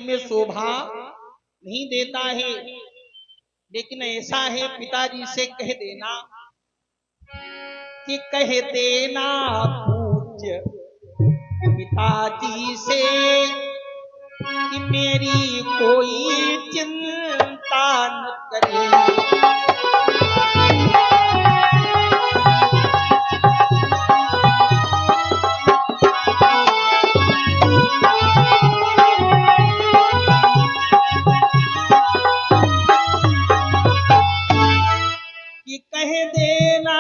में शोभा नहीं देता है, लेकिन ऐसा है पिताजी से कह देना कि कह देना पूज्य पिताजी से कि मेरी कोई चिंता न करे। कि कह देना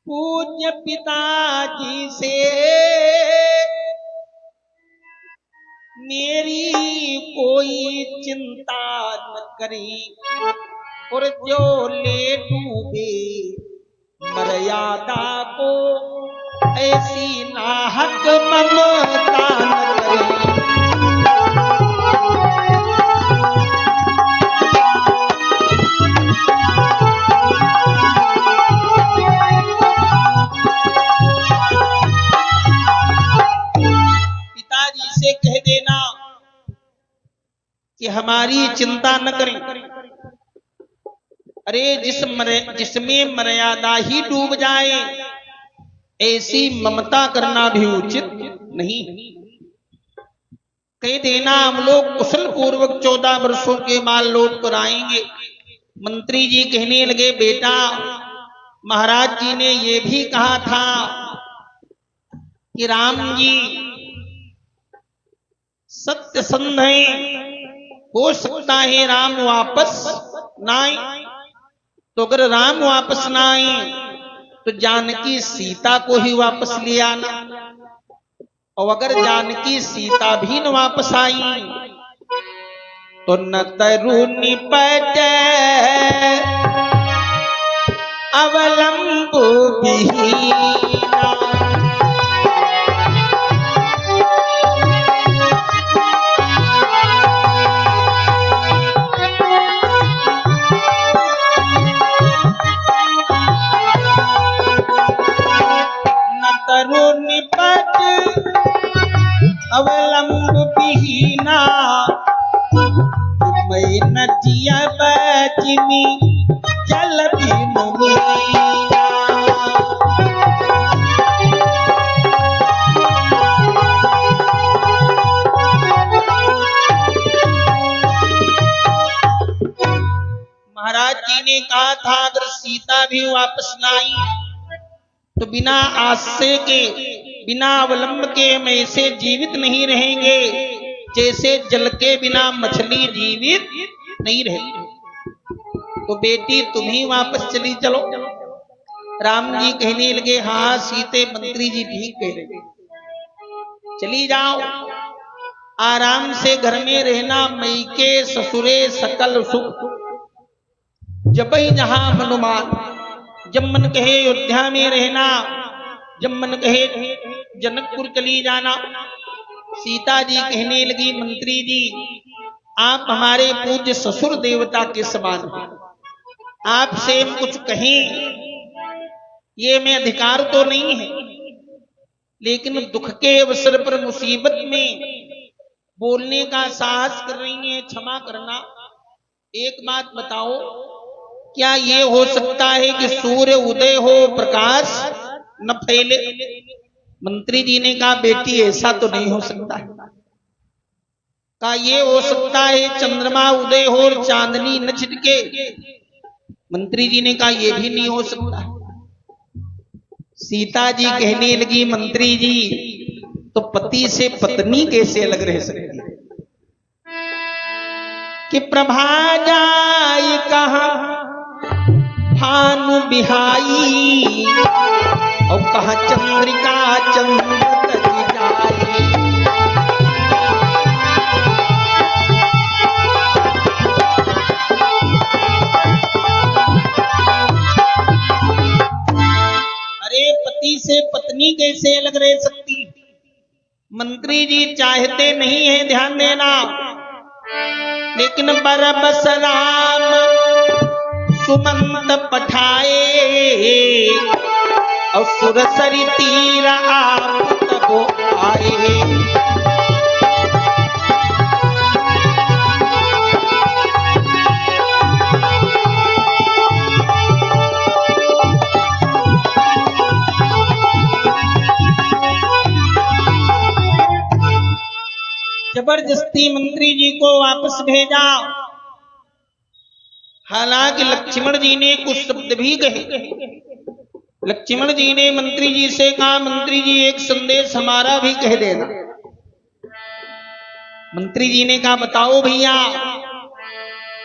पूज्य पिताजी से मेरी कोई चिंता न करी, और जो ले डूबे मर्यादा को ऐसी नाहक ममता न करी। पिताजी से कह देना कि हमारी चिंता न करें। अरे जिसमें मर्यादा ही डूब जाए ऐसी ममता करना भी उचित नहीं। कह देना हम लोग कुशल पूर्वक 14 वर्षों के बाद लौट कर आएंगे। मंत्री जी कहने लगे बेटा महाराज जी ने ये भी कहा था कि राम जी सत्यसंध है, हो सकता है राम वापस ना आए, तो अगर राम वापस ना आए तो जानकी सीता को ही वापस ले आना, और अगर जानकी सीता भी न वापस आई तो न तरु निपट अवलंब विहीना। तरु निपट अवलंब विहीना, मैं नटिया बचिनी जल बिनु मीना। महाराज जी ने कहा था अगर सीता भी वापस ना आई तो बिना आश्रय के बिना अवलंब के हम ऐसे जीवित नहीं रहेंगे जैसे जल के बिना मछली जीवित नहीं रहती। तो बेटी तुम ही वापस चली चलो। राम जी कहने लगे हाँ सीते मंत्री जी ठीक कह रहे, चली जाओ, आराम से घर में रहना, मैके ससुरे सकल सुख, जब ही जहां हनुमान, जब मन कहे अयोध्या में रहना, जब मन कहे जनकपुर चली जाना। सीता जी कहने लगी मंत्री जी आप हमारे पूज्य ससुर देवता के समान हैं, आपसे हम कुछ कहें ये मैं अधिकार तो नहीं है, लेकिन दुख के अवसर पर मुसीबत में बोलने का साहस कर रही है, क्षमा करना। एक बात बताओ, क्या ये हो सकता है कि सूर्य उदय हो प्रकाश न फैले? मंत्री जी ने कहा बेटी ऐसा तो नहीं हो सकता है। कहा ये हो सकता है चंद्रमा उदय हो और चांदनी न छिटके? मंत्री जी ने कहा ये भी नहीं हो सकता। सीता जी कहने लगी मंत्री जी तो पति से पत्नी कैसे अलग रह सकती है? कि प्रभा जाई कहा भानु बिहाई, और कहा चंद्रिका चंद्र तजी जाई। अरे पति से पत्नी कैसे अलग रह सकती? मंत्री जी चाहते नहीं है, ध्यान देना, लेकिन बरबस राम सुमंत पठाए, और सुरसरी तीर आप तब आए। जबरदस्ती मंत्री जी को वापस भेजा। हालांकि लक्ष्मण जी ने कुछ शब्द भी कहे। लक्ष्मण जी ने मंत्री जी से कहा, मंत्री जी एक संदेश हमारा भी कह देना। मंत्री जी ने कहा, बताओ भैया।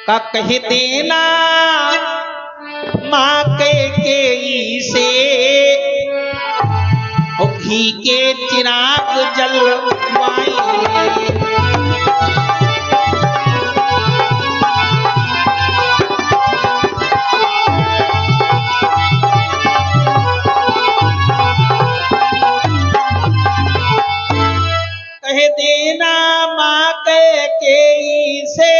का कह देना माँ के से और घी के चिराग जलवाएंगे। कह देना माँ के से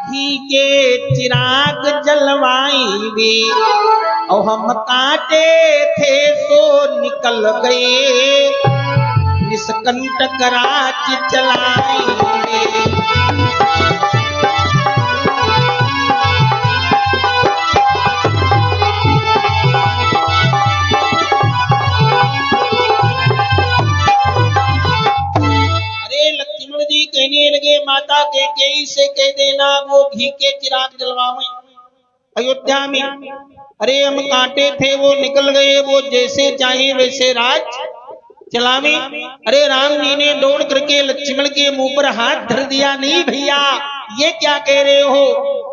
घी के चिराग जलवाएंगे। और हम काटे थे सो निकल गए, निष्कंटक राज चलाएंगे। कहने लगे, माता के से कह देना वो घी के चिराग जलवाएं अयोध्या में। अरे हम काटे थे वो निकल गए, वो जैसे चाहे वैसे राज चलावे। अरे राम जी ने दौड़ करके लक्ष्मण के मुंह पर हाथ धर दिया। नहीं भैया, ये क्या कह रहे हो?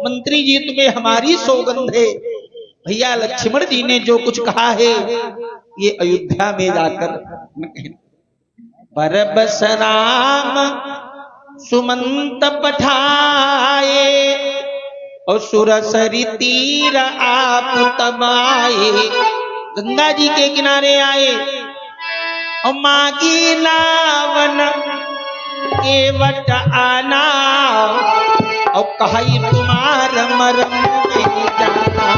मंत्री जी तुम्हें हमारी सौगंध है। भैया लक्ष्मण जी ने जो कुछ कहा है ये अयोध्या में जाकर बरबस राम सुमंत पठाए और सुरसरी तीर आप तब आए। गंगा जी के किनारे आए और मागी लावन केवट आना और कही तुम्हार मरम में जाना।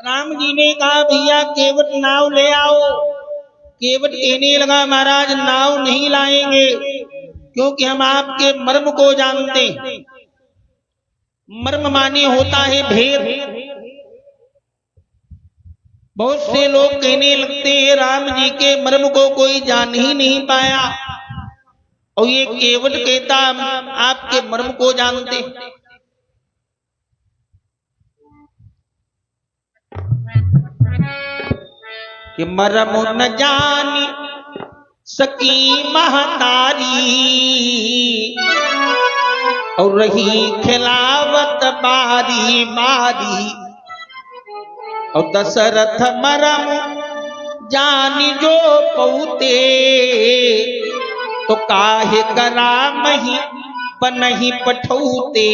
राम जी ने कहा, भैया केवट नाव ले आओ। केवट कहने लगा, महाराज नाव नहीं लाएंगे, क्योंकि हम आपके मर्म को जानते। मर्म माने होता है भेद। बहुत से लोग कहने लगते हैं राम जी के मर्म को कोई जान ही नहीं पाया, और ये केवट कहता आपके मर्म को जानते। कि मरम न जानी सकी महतारी और रही खिलावत बारी बारी। और दशरथ मरम जानी जो पौते तो काहे करा मही बनही पठौते।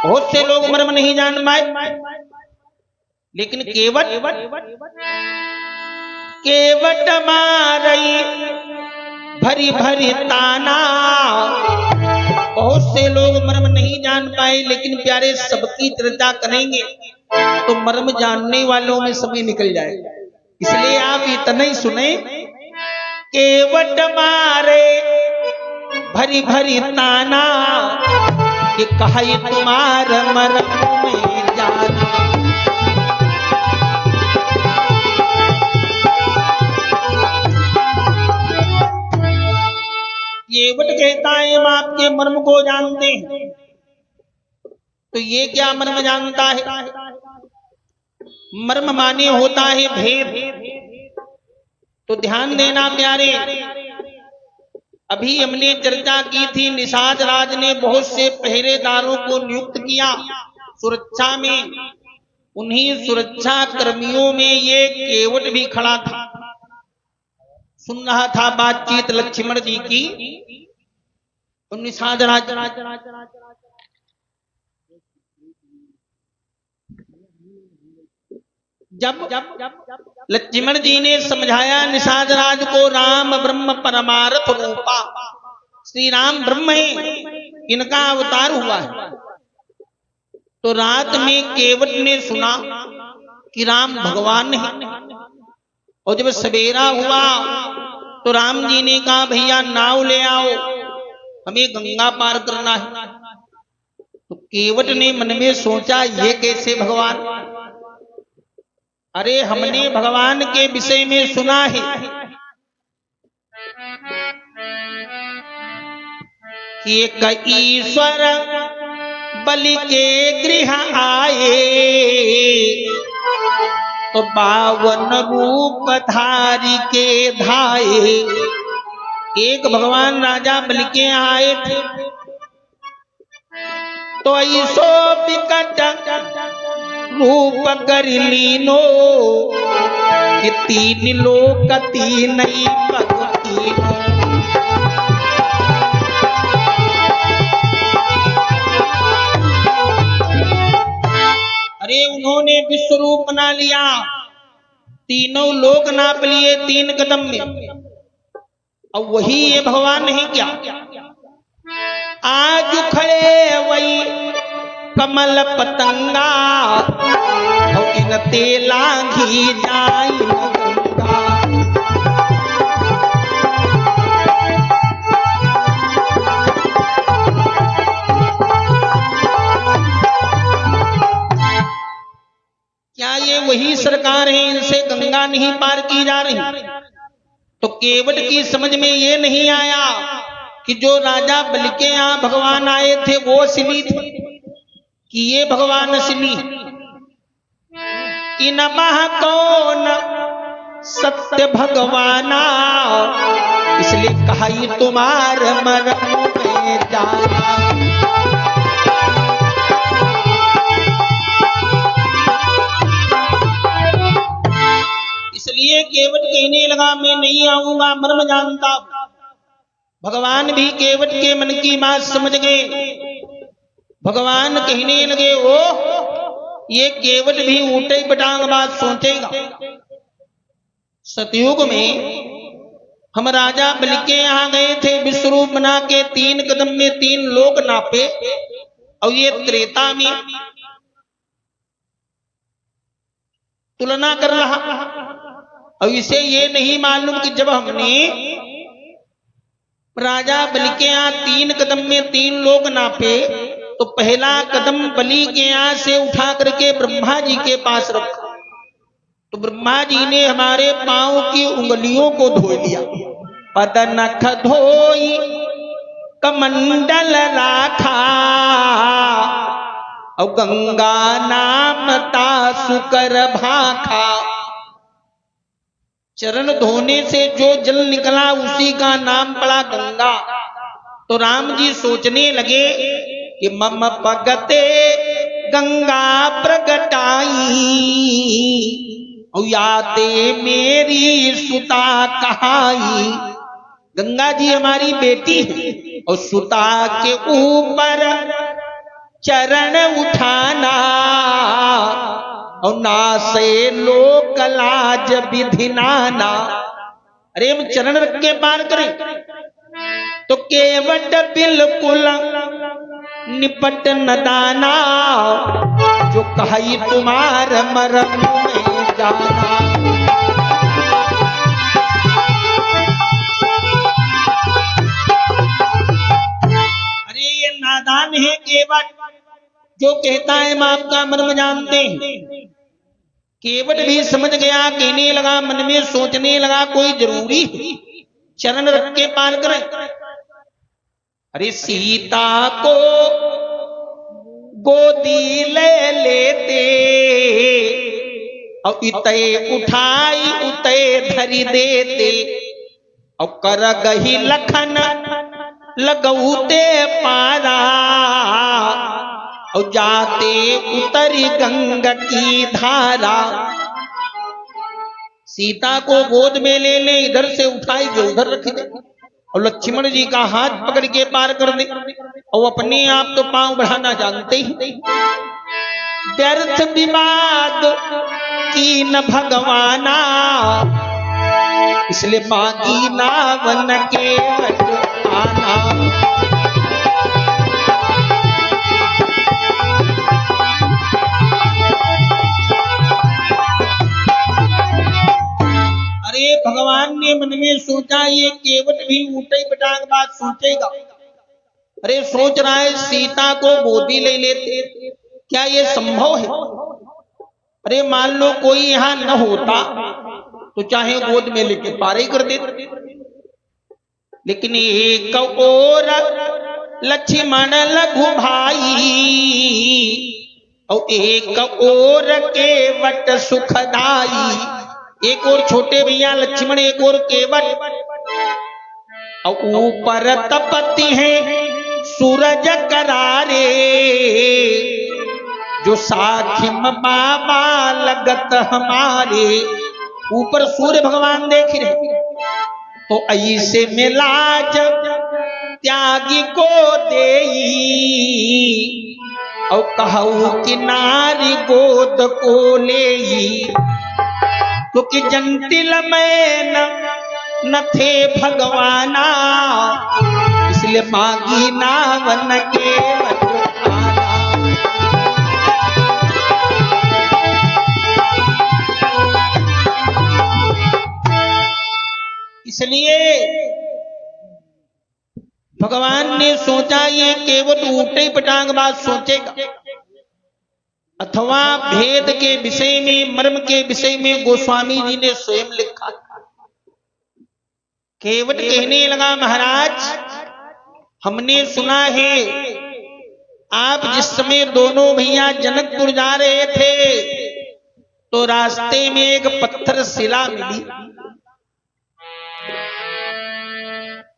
बहुत से लोग मर्म नहीं जान पाए, लेकिन केवट मारई भरी भरी ताना। बहुत से लोग मर्म नहीं जान पाए, लेकिन प्यारे सबकी चर्चा करेंगे तो मर्म जानने वालों में सभी निकल जाएगा। इसलिए आप इतना ही सुने, केवट मारे भरी भरी ताना कि कहे तुम्हार मर्म में जाना। केवट कहता है हम आपके मर्म को जानते हैं। तो ये क्या मर्म जानता है? मर्म माने होता है भेद। तो ध्यान देना प्यारे, अभी हमने चर्चा की थी, निषाद राज ने बहुत से पहरेदारों को नियुक्त किया सुरक्षा में। उन्हीं सुरक्षा कर्मियों में ये केवट भी खड़ा था, सुन रहा था बातचीत लक्ष्मण जी की। निषाद राज जब लक्ष्मण जी ने समझाया निषाद राज को, राम ब्रह्म परमार्थ रूपा, श्री राम ब्रह्म है, इनका अवतार हुआ है। तो रात में केवट ने सुना कि राम भगवान है, और जब सवेरा हुआ तो राम जी ने कहा भैया नाव ले आओ, हमें गंगा पार करना है। तो केवट ने मन में सोचा ये कैसे भगवान, अरे हमने भगवान के विषय में सुना है कि एक ईश्वर बलि के गृह आए तो 52 रूप धारी के धाये। एक भगवान राजा बलि के यहाँ आए थे तो ऐसो विकट रूप कर लीनो कि 3 लोक 3 भक्ति। अरे उन्होंने विश्व रूप बना लिया, 3 लोक नाप लिए 3 कदम में। अब वही ये भगवान नहीं क्या? आज खड़े वही कमल पतंगा और इन तेला घी जाई गंगा। क्या ये वही सरकार है? इनसे गंगा नहीं पार की जा रही? तो केवट की समझ में ये नहीं आया कि जो राजा बलि के यहाँ भगवान आए थे वो असली थे कि ये भगवान असली। कि नमः कौन सत्य भगवाना, इसलिए कहा तुम्हार मरम में जाना। इसलिए केवट कहने लगा मैं नहीं आऊंगा, मर्म जानता। भगवान भी केवट के मन की बात समझ गए। भगवान कहने लगे ओ ये केवट भी ऊटे पटांग बात सोचेगा। सतयुग में हम राजा बलि के यहाँ गए थे, विश्वरूप बना के 3 कदम में 3 लोक नापे। और ये त्रेता में तुलना कर रहा। और इसे ये नहीं मालूम कि जब हमने राजा बलि के यहाँ 3 कदम में 3 लोक नापे तो पहला कदम बलि के यहाँ से उठा करके ब्रह्मा जी के पास रखा। तो ब्रह्मा जी ने हमारे पांव की उंगलियों को धो लिया। पद नख धोई कमंडल राखा और गंगा नाम तासु कर भाखा। चरण धोने से जो जल निकला उसी का नाम पड़ा गंगा। तो राम जी सोचने लगे कि मम पगते गंगा प्रगटाई और याते मेरी सुता कहाई। गंगा जी हमारी बेटी है और सुता के ऊपर चरण उठाना और नासे लोक लाज विधिनाना। अरे हम चरण रख के पार करें तो केवट बिल्कुल निपट न दाना जो कही तुम्हार मरम में जाना। अरे ये नादान है केवट जो कहता है हम आपका मर्म जानते हैं। केवट भी समझ गया, कहने लगा मन में सोचने लगा कोई जरूरी चरण रख के पार करें। अरे सीता को गोदी ले लेते और इते उठाई उते धरी देते और कर गही लखन लगौते पारा और जाते उतरी गंगा की धारा। सीता को गोद में ले ले, इधर से उठाई जो उधर रख दे और लक्ष्मण जी का हाथ पकड़ के पार कर दे। और अपने आप तो पांव बढ़ाना जानते ही। व्यर्थ विवाद की न भगवाना इसलिए मांगी नावन के आना। अरे भगवान ने मन में सोचा ये केवट भी ऊटे पटांग बात सोचेगा। अरे सोच रहा है सीता को गोदी ले लेते, क्या ये संभव है? अरे मान लो कोई यहां न होता तो चाहे गोद में लेके पार ही कर देते, लेकिन एक और लक्ष्मण लघु भाई और एक और केवट सुखदाई। एक और छोटे भैया लक्ष्मण, एक और केवट, और ऊपर तपति है सूरज करारे, जो साखिम बाबा लगत हमारे। ऊपर सूर्य भगवान देख रहे, तो ऐसे मिला जब त्यागी को देई, और कहू कि नारी गोद को लेई, क्योंकि जंतिल में न थे भगवाना, इसलिए मांगी नावन के इसलिए भगवान ने सोचा ये केवल ऊटे पटांग बात सोचेगा, अथवा भेद के विषय में, मर्म के विषय में गोस्वामी जी ने स्वयं लिखा। केवट कहने लगा, महाराज हमने सुना है आप जिस समय दोनों भैया जनकपुर जा रहे थे तो रास्ते में एक पत्थर शिला मिली,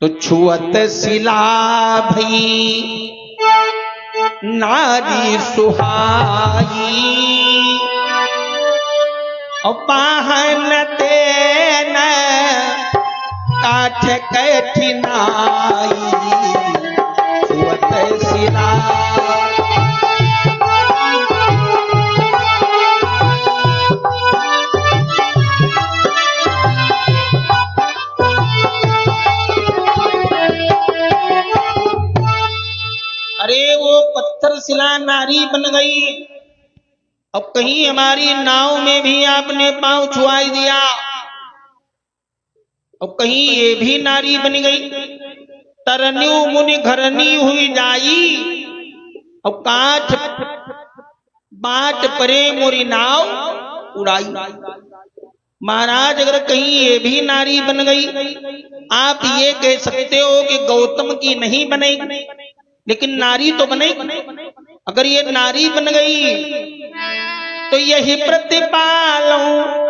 तो छुअत शिला भई नारी सुहाई, और पाहन तेन काठ कठिनाई, छुअत शिला। अरे वो पत्थर शिला नारी बन गई। अब कहीं हमारी नाव में भी आपने पांव छुआई दिया, अब कहीं ये भी नारी बन गई। तरन्यू मुनि घरनी हुई जाई, अब काठ बाट परे मोरी नाव उड़ाई। महाराज अगर कहीं ये भी नारी बन गई, आप ये कह सकते हो कि गौतम की नहीं बनेगी, लेकिन नारी तो बनेगी। अगर ये नारी बन गई तो यही प्रतिपालूं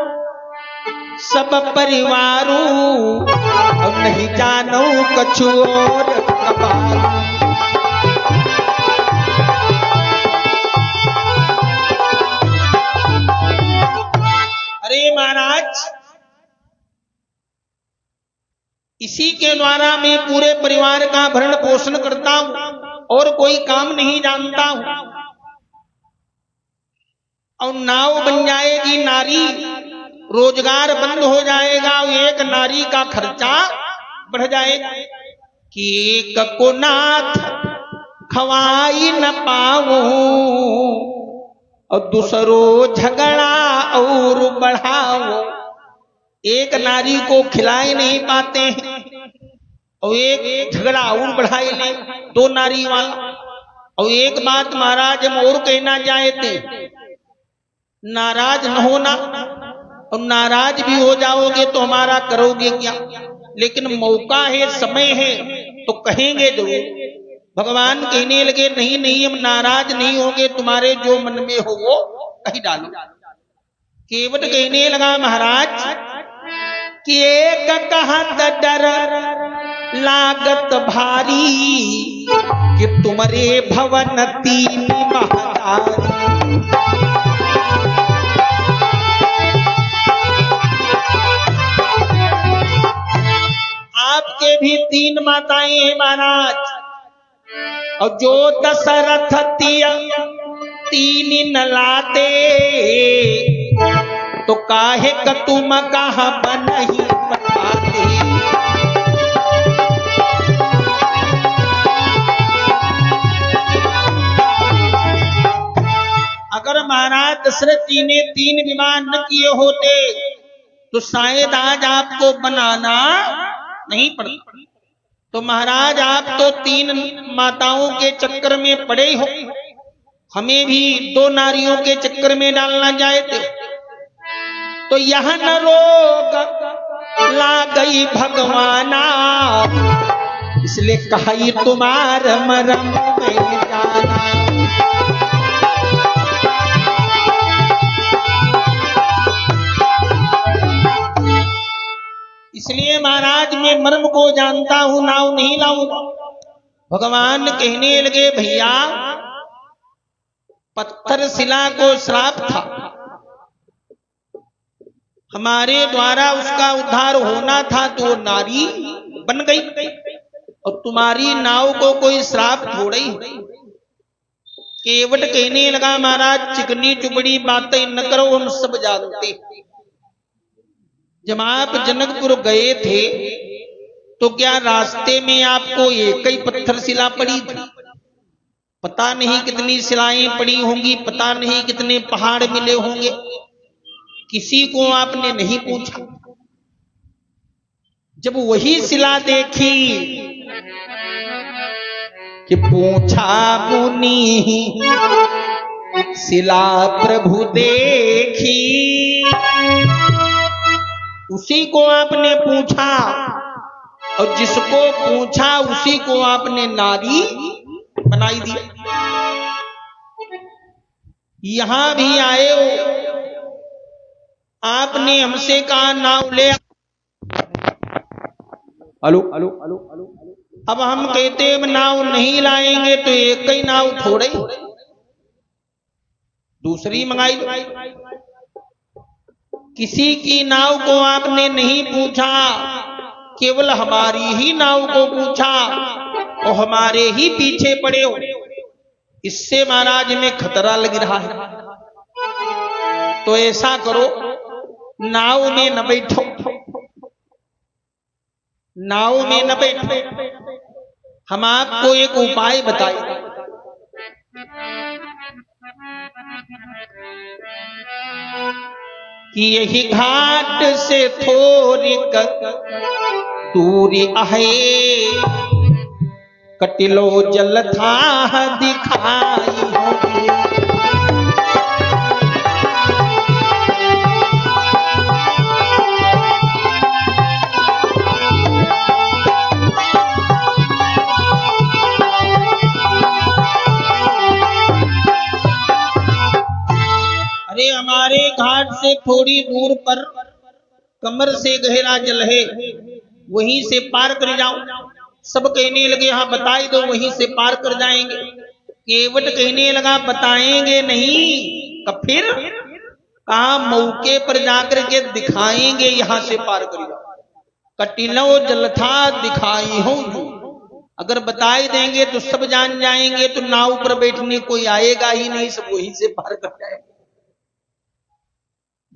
सब परिवारू, और नहीं जानो कछु और कबारू। अरे महाराज इसी के द्वारा मैं पूरे परिवार का भरण पोषण करता हूं और कोई काम नहीं जानता हूं, और नाव बन जाएगी नारी, रोजगार बंद हो जाएगा, एक नारी का खर्चा बढ़ जाएगा। कि एक को नाथ खवाई न पाऊं, और दूसरो झगड़ा और बढ़ाओ। एक नारी को खिलाए नहीं पाते हैं और एक झगड़ा और बढ़ाए ले, दो नारी वाला। और एक बात महाराज हम और कहना चाहते, नाराज न होना, और नाराज भी हो जाओगे तो हमारा करोगे क्या, लेकिन मौका है, समय है तो कहेंगे जरूर। भगवान कहने लगे नहीं नहीं हम नाराज नहीं होंगे, तुम्हारे जो मन में हो वो कही डालो। केवट कहने लगा, महाराज कि एक कहत डर लागत भारी, कि तुम्हारे भवन तीन महतारी। आपके भी तीन माताएं हैं महाराज, और जो दशरथ तीन न लाते, तो काहे क तुम कहा बनही बताते। अगर महाराज दशरथ जी ने तीन विवाह न किए होते तो शायद आज आपको बनाना नहीं पड़ता। तो महाराज आप तो तीन माताओं के चक्कर में पड़े हो, हमें भी दो नारियों के चक्कर में डालना चाहते हो तो यह न रोग ला गई भगवाना, इसलिए कहा तुम्हार मरम में जाना। इसलिए महाराज मैं मर्म को जानता हूं, नाव नहीं लाऊंगा। भगवान कहने लगे भैया पत्थर शिला को श्राप था, हमारे द्वारा उसका उद्धार होना था तो वो नारी बन गई, और तुम्हारी नाव को कोई श्राप थोड़ा ही। केवट कहने लगा महाराज चिकनी चुपड़ी बातें न करो, हम सब जानते। जब आप जनकपुर गए थे तो क्या रास्ते में आपको एक ही पत्थर शिला पड़ी थी? पता नहीं कितनी शिलाएं पड़ी होंगी, पता नहीं कितने पहाड़ मिले होंगे, किसी को आपने नहीं पूछा। जब वही शिला देखी कि पूछा मुनि शिला प्रभु देखी, उसी को आपने पूछा, और जिसको पूछा उसी को आपने नारी बनाई दी। यहां भी आए हो, आपने हमसे कहा नाव ले। हेलो हेलो हेलो हेलो, अब हम कहते हैं नाव नहीं लाएंगे तो एक ही नाव थोड़े दूसरी मंगाई। किसी की नाव को आपने नहीं पूछा, केवल हमारी ही नाव को पूछा और हमारे ही पीछे पड़े हो। इससे महाराज में खतरा लग रहा है। तो ऐसा करो नाव में न बैठो, नाव में न बैठो, हम आपको एक उपाय बताए। कि यही घाट से थोड़ी दूरी आहे, कटिलो जल था दिखाई होगी। अरे हमारे घाट से थोड़ी दूर पर कमर से गहरा जल है, वहीं से पार कर जाओ। सब कहने लगे हाँ बताई दो, वहीं से पार कर जाएंगे। केवट कहने लगा बताएंगे नहीं, कब फिर कहा मौके पर जाकर के दिखाएंगे, यहां से पार कर जाओ। कटिलो जलथा दिखाई हो, अगर बताई देंगे तो सब जान जाएंगे, तो नाव पर बैठने कोई आएगा ही नहीं, सब वहीं से पार कर जाएंगे।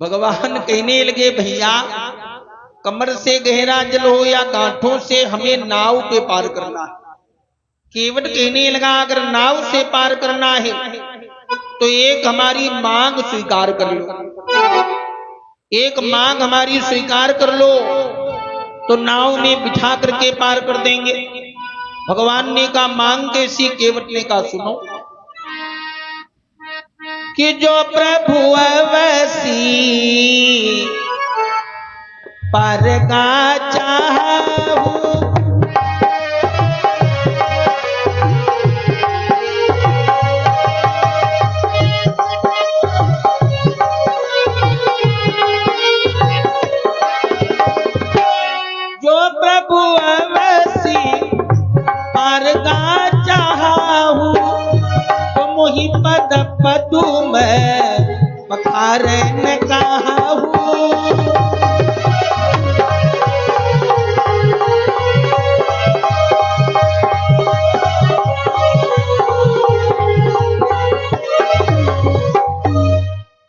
भगवान कहने लगे भैया कमर से गहरा जल हो या गांठों से, हमें नाव पे पार करना है। केवट कहने लगा अगर नाव से पार करना है तो एक हमारी मांग स्वीकार कर लो, एक मांग हमारी स्वीकार कर लो तो नाव में बिठा करके पार कर देंगे। भगवान ने कहा मांग कैसी? केवट ने कहा सुनो कि जो प्रभु अवसी परगा चाहूं, जो प्रभु अवसी परगा चाहूं, तो मोहि पद पदु में पखारन कहूं।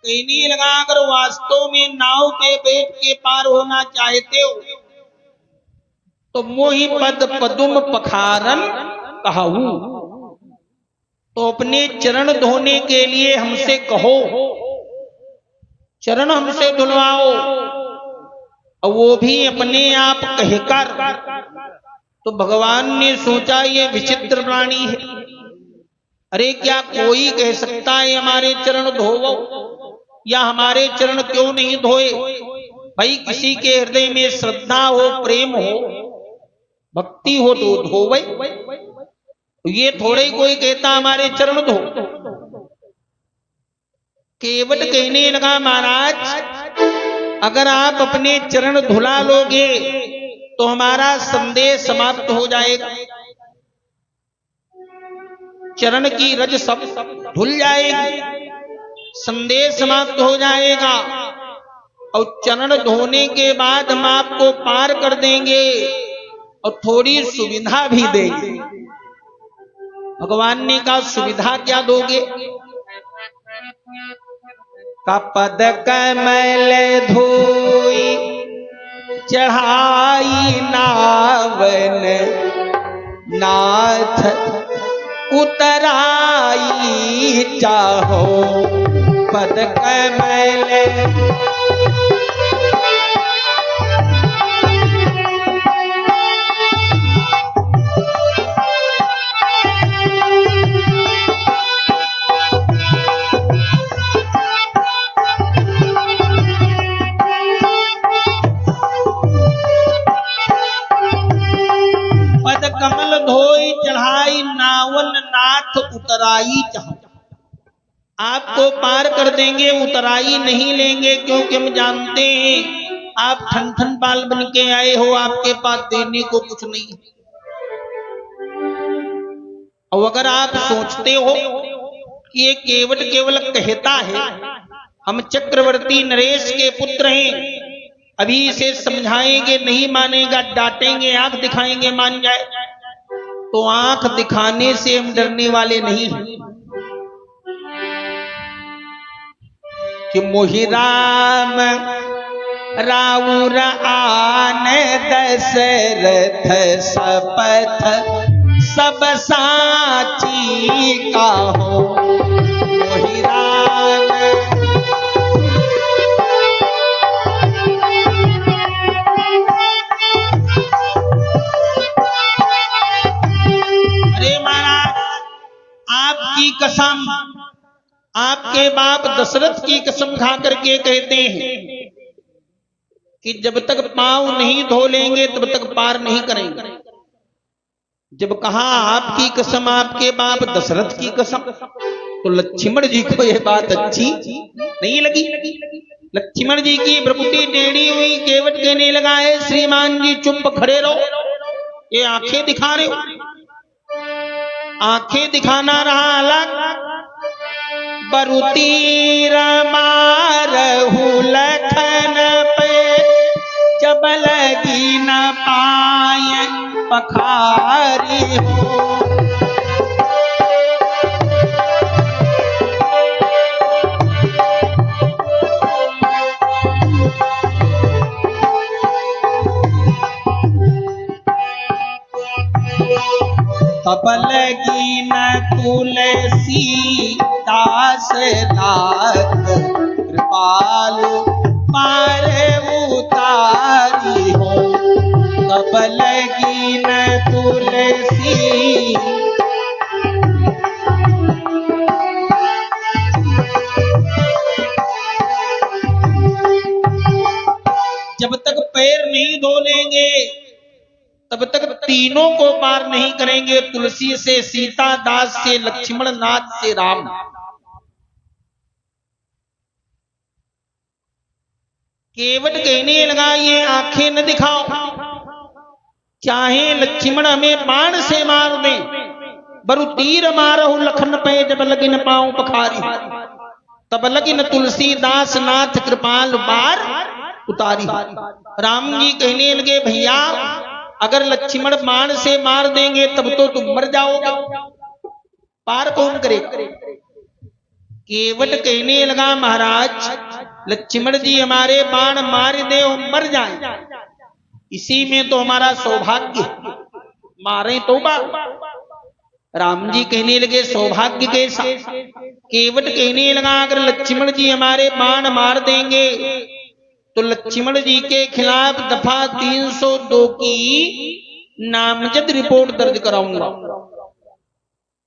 कहने लगा अगर वास्तव में नाव पे बैठ के पार होना चाहते हो तो मोहि पद पदुम पखारन कहूं, तो अपने चरण धोने के लिए हमसे कहो, चरण हमसे धुलवाओ, और वो भी अपने आप कहकर। तो भगवान ने सोचा ये विचित्र प्राणी है, अरे क्या कोई कह सकता है हमारे चरण धोवो, या हमारे चरण क्यों नहीं धोए? भाई किसी के हृदय में श्रद्धा हो, प्रेम हो, भक्ति हो तो धोवे। ये थोड़े कोई कहता हमारे चरण धो। केवट कहने लगा महाराज, अगर आप अपने चरण धुला लोगे तो हमारा संदेश समाप्त हो जाएगा, चरण की रज सब धुल जाएगी, संदेश समाप्त हो जाएगा, और चरण धोने के बाद हम आपको पार कर देंगे और थोड़ी सुविधा भी देंगे। भगवान ने कहा सुविधा क्या दोगे? का पद कमल धोई चढ़ाई नावन नाथ उतराई चाहो, पद कमल कमल धोई चढ़ाई नावन नाथ उतराई चाहो। आपको पार कर देंगे, उतराई नहीं लेंगे, क्योंकि हम जानते हैं आप ठन ठन बाल बन के आए हो, आपके पास देने को कुछ नहीं। और अगर आप सोचते हो कि ये केवट केवल कहता है, हम चक्रवर्ती नरेश के पुत्र हैं, अभी इसे समझाएंगे नहीं मानेगा, डांटेंगे, आंख दिखाएंगे मान जाए, तो आंख दिखाने से हम डरने वाले नहीं हैं। कि मोहि राम राउर आन दशरथ सपथ सब साची काहो, मोहि राम आपकी कसम, आपके बाप दशरथ की कसम खा करके कहते हैं कि जब तक पांव नहीं धो लेंगे तब तक पार नहीं करेंगे। जब कहा आपकी कसम, आपके बाप दशरथ की कसम, तो लक्ष्मण जी को यह बात अच्छी नहीं लगी। लक्ष्मण जी की भ्रुकुटी टेढ़ी हुई, केवट कहने लगा है श्रीमान जी चुप खड़े रहो, ये आंखें दिखा रहे हो। आंखें दिखाना रहा अलग, बरुतीर मारहु लखन पे, जब लगी न पाए पखारी हो। तब लगी न तुलसी दास नाथ, कृपालु पार उतारी हो। तब लगी न तुलसी जब तक पैर नहीं धो लेंगे तब तक तीनों को पार नहीं करेंगे, तुलसी से, सीता दास से, लक्ष्मण नाथ से, राम। केवट कहने लगा ये आंखें न दिखाओ, चाहे लक्ष्मण हमें बाण से मार दे, बरु तीर मारहु लखन पे, जब लगी न पाऊं पखारी, तब लगी न तुलसी दास नाथ, कृपाल बार उतारी। राम जी कहने लगे भैया अगर लक्ष्मण बाण से मार देंगे तब तो तुम मर जाओगे, पार कौन करेगा? केवट कहने लगा महाराज लक्ष्मण जी हमारे बाण मार दे और मर जाए, इसी में तो हमारा सौभाग्य, मारे तो बात। राम जी कहने लगे सौभाग्य कैसा? केवट कहने लगा अगर लक्ष्मण जी हमारे बाण मार देंगे तो लक्ष्मण जी के खिलाफ दफा 302 की नामजद रिपोर्ट दर्ज कराऊंगा।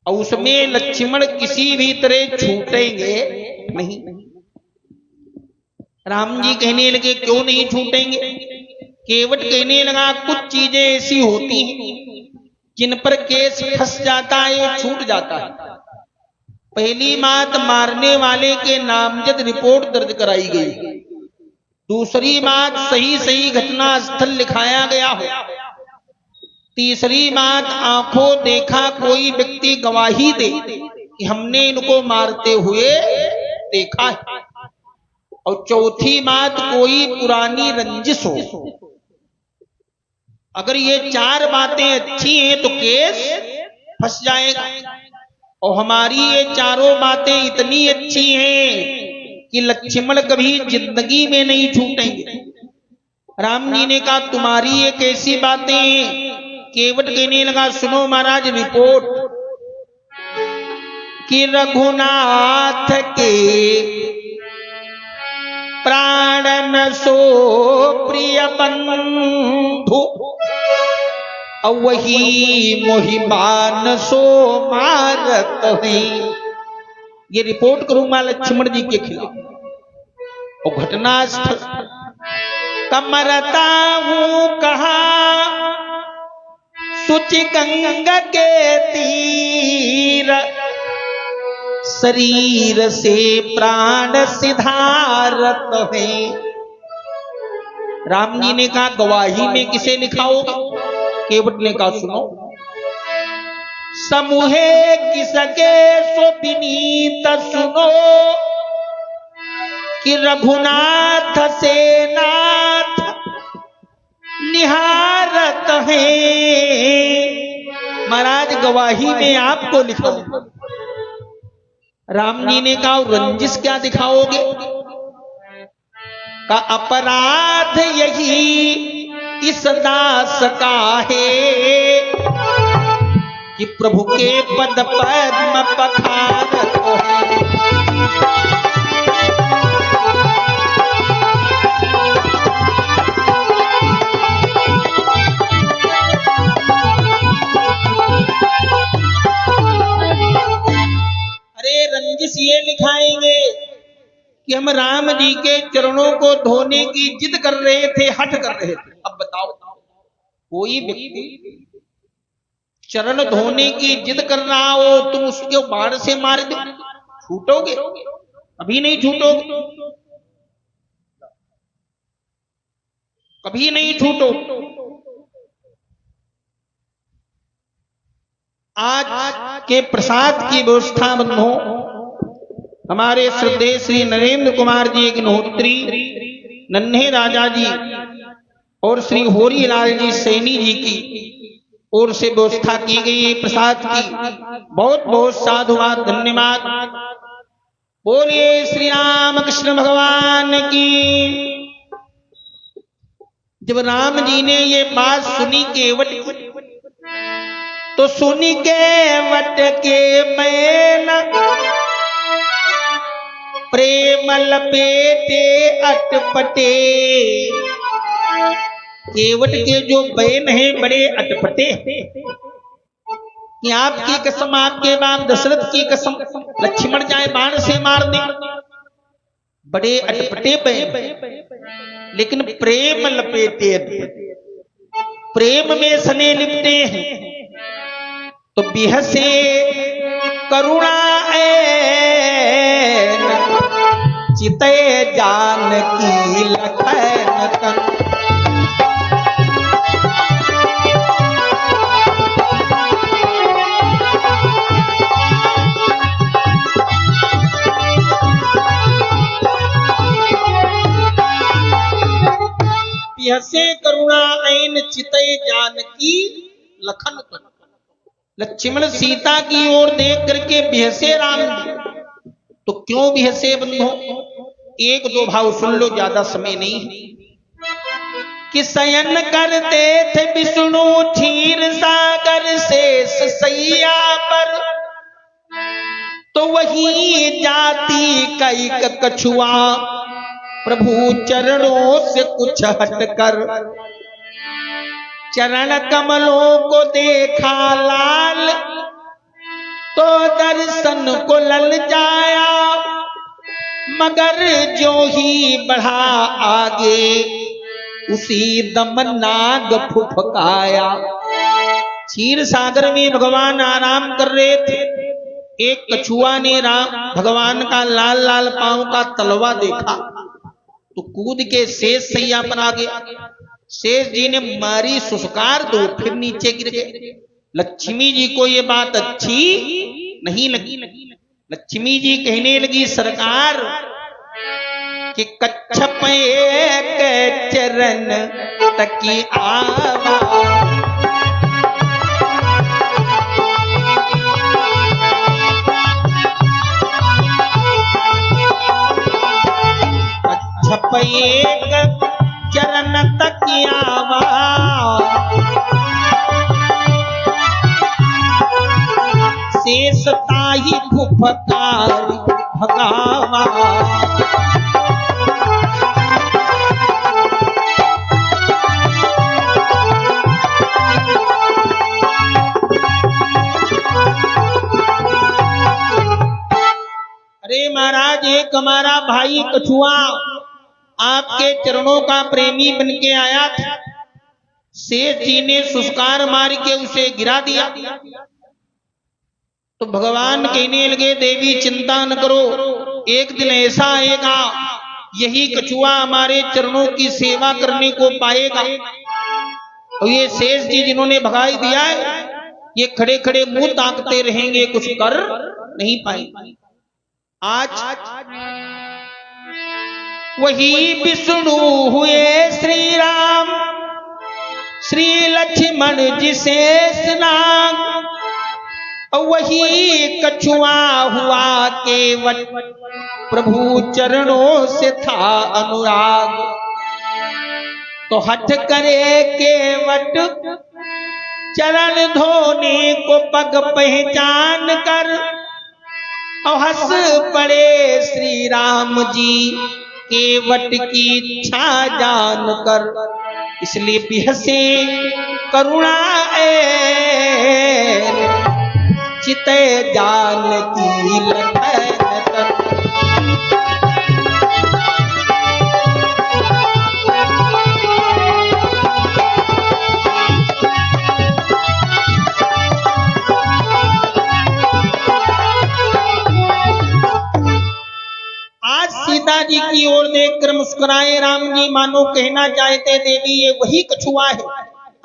और उसमें लक्ष्मण किसी भी तरह छूटेंगे नहीं। राम जी कहने लगे क्यों नहीं छूटेंगे? केवट कहने लगा कुछ चीजें ऐसी होती हैं जिन पर केस फंस जाता है, छूट जाता है। पहली बात, मारने वाले के नामजद रिपोर्ट दर्ज कराई गई। दूसरी बात, सही सही घटना स्थल लिखाया गया हो। तीसरी बात, आंखों देखा कोई व्यक्ति गवाही दे कि हमने इनको मारते हुए देखा है। और चौथी बात, कोई पुरानी रंजिश हो। अगर ये चार बातें अच्छी हैं तो केस फंस जाएगा। और हमारी ये चारों बातें इतनी अच्छी हैं कि लक्ष्मण कभी जिंदगी में नहीं छूटेंगे। राम जी ने कहा तुम्हारी ये कैसी बातें? केवट कहने लगा सुनो महाराज रिपोर्ट कि रघुनाथ के प्राण न सो प्रिय बंधु और वही मोहिमान सो मारत है। ये रिपोर्ट करूंगा लक्ष्मण जी के खिलाफ। और घटनास्थल कमरता हूं कहा सुचि गंगा के तीर शरीर से प्राण सिधारत है। राम जी ने कहा गवाही में किसे लिखाओगे? केवट ने कहा सुनो, समूहे किसके सो विनीत सुनो कि रघुनाथ से नाथ निहारत है। महाराज गवाही में आपको लिखाओ। राम जी ने कहा रंजिश क्या दिखाओगे? का अपराध यही इस दास का है कि प्रभु के पद पद्म पखारत है। अरे रंजिश ये लिखाएंगे कि हम राम जी के चरणों को धोने की जिद कर रहे थे, हठ कर रहे थे। अब बताओ कोई व्यक्ति चरण धोने की जिद कर रहा हो, तुम उसके बाण से मार दो, छूटोगे? अभी नहीं छूटोगे, कभी नहीं छूटो। आज के प्रसाद की व्यवस्था बंधो हमारे श्रद्धेय श्री नरेंद्र कुमार जी अग्निहोत्री, नन्हे राजा जी और श्री होरीलाल जी सैनी जी की ओर से व्यवस्था की गई प्रसाद की। बहुत बहुत साधुवाद, धन्यवाद। बोलिए श्री राम कृष्ण भगवान की। जब राम जी ने ये बात सुनी केवट की, तो सुनी केवट के मैना प्रेम लपेटे अटपटे। केवट के जो बैन हैं बड़े अटपटे कि आपकी कसम, आपके बाप दशरथ की कसम, लक्ष्मण जाए बाण से मार दे। बड़े अटपटे बैन, लेकिन प्रेम लपेटे, प्रेम में सने लिपटे हैं। तो बिहसे करुणा चिते जानकी लखन तन। बिहसे करुणा ऐन चिते जानकी लखन तन। लक्ष्मण सीता की ओर देख करके बिहसे राम जी। तो क्यों बिहसे बंधो? एक दो भाव सुन लो, ज्यादा समय नहीं है। कि शयन करते थे विष्णु क्षीर सागर शेष सैया पर, तो वही जाति कैक कछुआ प्रभु चरणों से कुछ हटकर। चरण कमलों को देखा लाल तो दर्शन को ललचाया, मगर जो ही बढ़ा आगे उसी दम नाग फुफकाया। क्षीर सागर में भगवान आराम कर रहे थे। एक कछुआ ने भगवान का लाल लाल पांव का तलवा देखा तो कूद के शेष सैया पर आ गया। शेष जी ने मारी सुसकार दो, फिर नीचे गिर गए। लक्ष्मी जी को ये बात अच्छी नहीं लगी। लक्ष्मी जी कहने लगी, सरकार कि कच्छप एक चरण तकी आवा, कच्छप एक चरण तकी आवा, शेष ताही फुफकार भगावा। अरे महाराज, एक हमारा भाई कछुआ आपके चरणों का प्रेमी बन के आया था। शेष जी ने सुस्कार मार के उसे गिरा दिया। तो भगवान कहने लगे, देवी चिंता न करो, एक दिन ऐसा आएगा यही कछुआ हमारे चरणों की सेवा करने को पाएगा। और ये शेष जी जिन्होंने भगाई दिया है, ये खड़े खड़े मुंह ताकते रहेंगे, कुछ कर नहीं पाएंगे। आज वही विष्णु हुए श्री राम, श्री लक्ष्मण जी शेष नाग, वही कछुआ हुआ केवट, प्रभु चरणों से था अनुराग। तो हठ करे केवट चरण धोने को पग पहचान कर, और हंस पड़े श्री राम जी केवट की इच्छा जान कर। इसलिए बिहसे करुणा चिते जान की लखन। आज सीता जी की ओर देखकर मुस्कुराए राम जी, मानो कहना चाहते, देवी ये वही कछुआ है,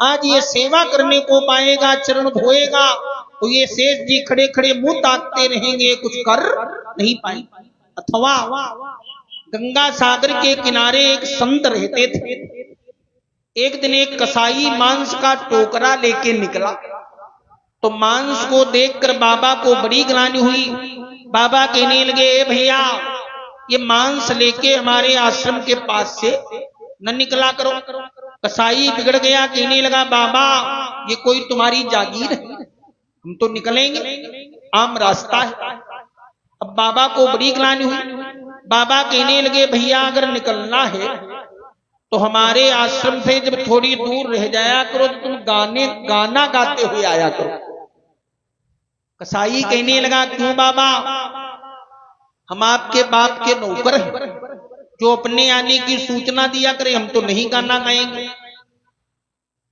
आज ये सेवा करने को पाएगा, चरण धोएगा। तो ये शेष जी खड़े खड़े मुंह ताकते रहेंगे, कुछ कर नहीं पाएंगे। अथवा गंगा सागर के किनारे एक संत रहते थे। एक दिन एक कसाई मांस का टोकरा लेके निकला। तो मांस को देखकर बाबा को बड़ी ग्लानि हुई। बाबा कहने लगे, भैया ये मांस लेके हमारे आश्रम के पास से न निकला करो। कसाई बिगड़ गया, कहने लगा, बाबा ये कोई तुम्हारी जागीर है, हम तो निकलेंगे, आम रास्ता है। अब बाबा को बड़ी ग्लानि हुई। बाबा कहने लगे, भैया अगर निकलना है तो हमारे आश्रम से जब थोड़ी दूर रह जाया करो तो तुम गाना गाते हुए आया करो। कसाई कहने लगा, क्यों बाबा, हम आपके बाप के नौकर हैं, जो अपने आने की सूचना दिया करे, हम तो नहीं गाना गाएंगे।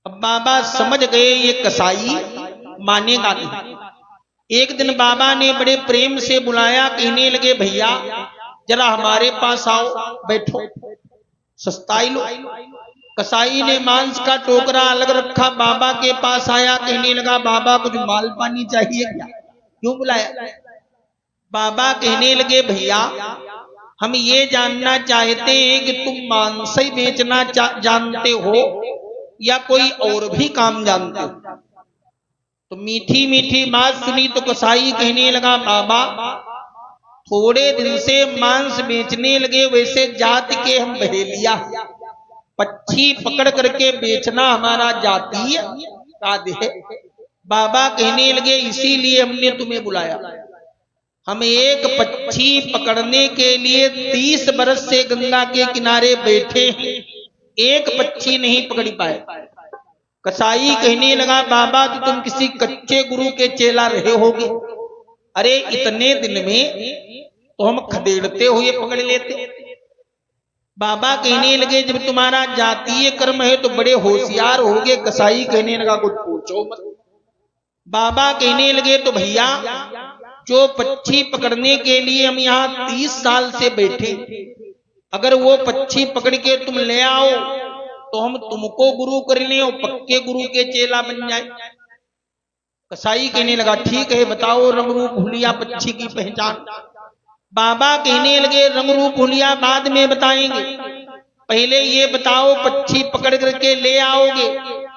अब बाबा समझ गए ये कसाई मानेगा नहीं। एक दिन बाबा ने बड़े प्रेम से बुलाया, कहने लगे, भैया जरा हमारे पास आओ, बैठो, सस्ताई लो। कसाई ने मांस का टोकरा अलग रखा, बाबा के पास आया, कहने लगा, बाबा कुछ माल पानी चाहिए क्या, क्यों बुलाया? बाबा कहने लगे, भैया हम ये जानना चाहते हैं कि तुम मांस ही बेचना जानते हो या कोई और भी काम जानते हो। तो मीठी मीठी बात सुनी तो कसाई कहने लगा, बाबा थोड़े दिन से मांस बेचने लगे, वैसे जात के हम बहेलिया, पक्षी पकड़ करके बेचना हमारा जातीय कार्य है। बाबा कहने लगे, इसीलिए हमने तुम्हें बुलाया। हम एक पक्षी पकड़ने के लिए 30 बरस से गंगा के किनारे बैठे हैं, एक पक्षी नहीं पकड़ पाए। कसाई कहने लगा, बाबा तो तुम किसी कच्चे गुरु के चेला रहे होगे, अरे इतने दिन में तो हम खदेड़ते हुए पकड़ लेते। बाबा कहने लगे जब तुम्हारा जातीय कर्म है तो बड़े होशियार होगे। कसाई कहने लगा कुछ पूछो मत। बाबा कहने लगे तो भैया जो पक्षी पकड़ने के लिए हम यहाँ 30 साल से बैठे, अगर वो पक्षी पकड़ के तुम ले आओ तो हम तुमको गुरु कर ले और पक्के गुरु के चेला बन जाए। कसाई कहने लगा ठीक है, बताओ रंग रूप हुलिया पक्षी की पहचान। बाबा कहने लगे रंग रूप हुलिया बाद में बताएंगे, पहले ये बताओ पक्षी पकड़ करके ले आओगे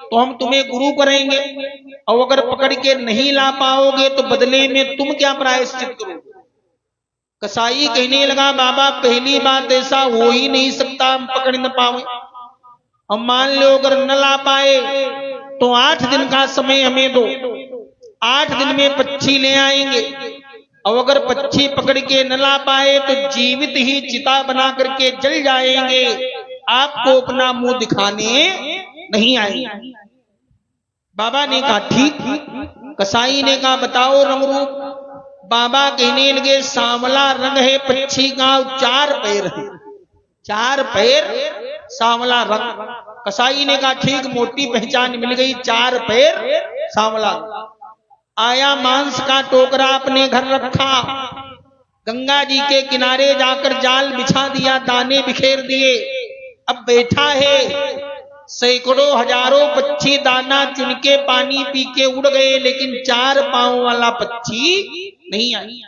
तो हम तुम्हें गुरु करेंगे, और अगर पकड़ के नहीं ला पाओगे तो बदले में तुम क्या प्रायश्चित करोगे। कसाई कहने लगा बाबा पहली बात ऐसा हो ही नहीं सकता, हम पकड़ न पाए। हम मान लो अगर न ला पाए तो 8 दिन का समय हमें दो, 8 दिन में पक्षी ले आएंगे, और अगर पक्षी पकड़ के न ला पाए तो जीवित ही चिता बना करके जल जाएंगे, आपको अपना मुंह दिखाने नहीं आएंगे। बाबा ने कहा ठीक। कसाई ने कहा बताओ रंग रूप। बाबा कहने लगे सांवला रंग है पक्षी का, 4 पैर है, 4 पैर सांवला रंग। कसाई ने कहा ठीक, मोटी पहचान मिल गई, 4 पैर सांवला। आया मांस का टोकरा अपने घर रखा, गंगा जी के किनारे जाकर जाल बिछा दिया, दाने बिखेर दिए। अब बैठा है, सैकड़ों हजारों पक्षी दाना चुन के पानी पी के उड़ गए, लेकिन 4 पांव वाला पक्षी नहीं आई।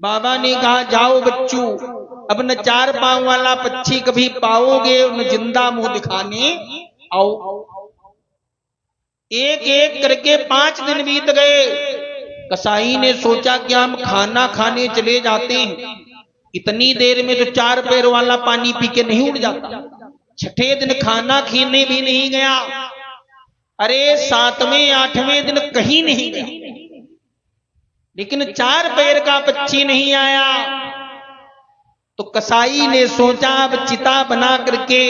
बाबा ने कहा जाओ बच्चू, अब न 4 पांव वाला पक्षी कभी पाओगे, न जिंदा मुंह दिखाने आओ। एक एक करके 5 दिन बीत गए। कसाई ने सोचा कि हम खाना खाने चले जाते हैं, इतनी देर में तो 4 पैर वाला पानी पी के नहीं उड़ जाता। 6ठे दिन खाना खाने भी नहीं गया, अरे 7वें 8वें दिन कहीं नहीं गया, लेकिन 4 पैर का पक्षी नहीं आया। तो कसाई ने सोचा अब चिता बना करके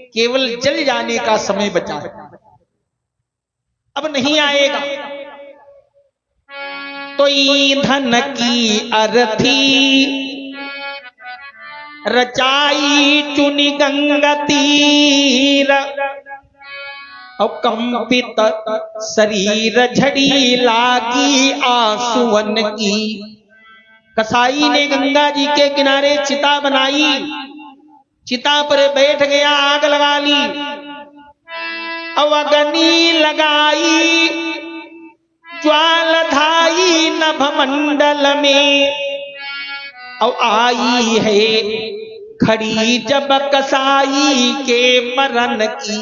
केवल जल जाने का समय बचा है, अब नहीं आएगा। तो ईंधन की अरथी रचाई चुनी गंगा तीर, और कंपित शरीर झड़ी लागी आंसुअन की। कसाई ने गंगा जी के किनारे चिता बनाई, चिता पर बैठ गया, आग लगा ली, अब अग्नि लगाई, ज्वाल धाई नभमंडल में। और आई है खड़ी जब कसाई के मरण की,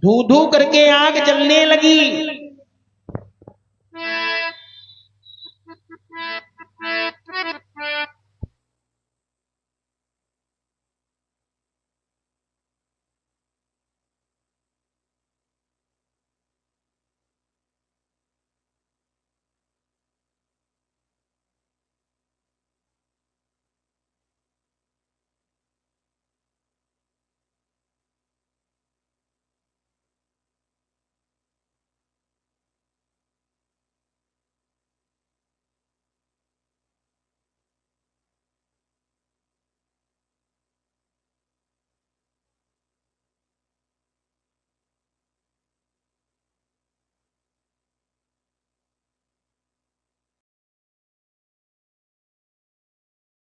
धू धू करके आग जलने लगी।